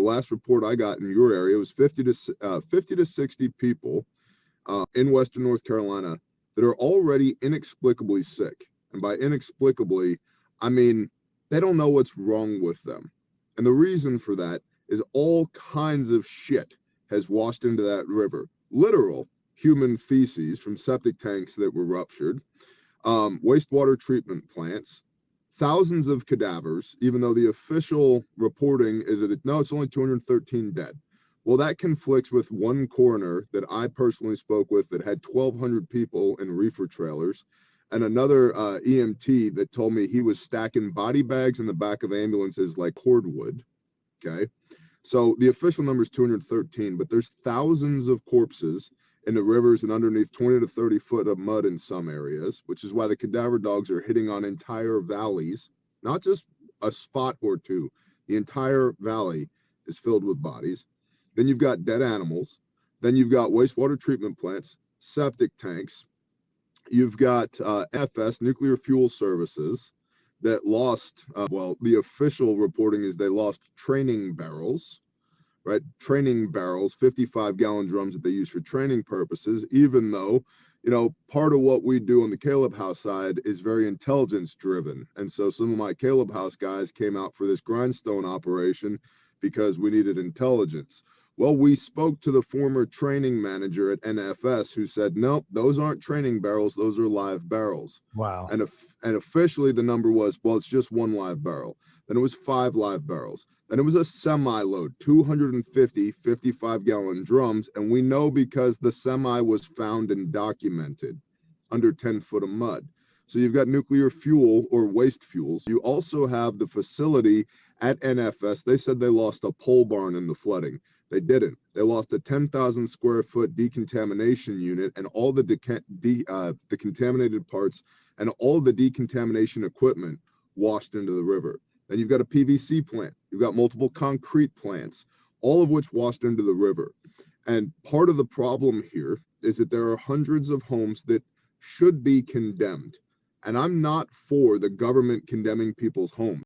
last report I got in your area was 50 to 60 people in Western North Carolina that are already inexplicably sick. And by inexplicably, I mean they don't know what's wrong with them. And the reason for that is all kinds of shit has washed into that river. Literal human feces from septic tanks that were ruptured, wastewater treatment plants, thousands of cadavers, even though the official reporting is that it's only 213 dead. Well, that conflicts with one coroner that I personally spoke with that had 1,200 people in reefer trailers, and another EMT that told me he was stacking body bags in the back of ambulances like cordwood. Okay, so the official number is 213, but there's thousands of corpses in the rivers and underneath 20 to 30 foot of mud in some areas, which is why the cadaver dogs are hitting on entire valleys, not just a spot or two. The entire valley is filled with bodies. Then you've got dead animals. Then you've got wastewater treatment plants, septic tanks. You've got NFS, Nuclear Fuel Services, that lost, the official reporting is they lost training barrels, right? Training barrels, 55-gallon drums that they use for training purposes, even though, part of what we do on the Caleb House side is very intelligence driven. And so some of my Caleb House guys came out for this grindstone operation because we needed intelligence. Well, we spoke to the former training manager at NFS who said, nope, those aren't training barrels. Those are live barrels. Wow. And officially the number was, well, it's just one live barrel. Then it was 5 live barrels. Then it was a semi-load, 250 55-gallon drums. And we know because the semi was found and documented under 10 foot of mud. So you've got nuclear fuel or waste fuels. You also have the facility at NFS. They said they lost a pole barn in the flooding. They didn't. They lost a 10,000 square foot decontamination unit and all the contaminated parts and all the decontamination equipment washed into the river. Then you've got a PVC plant. You've got multiple concrete plants, all of which washed into the river. And part of the problem here is that there are hundreds of homes that should be condemned. And I'm not for the government condemning people's homes.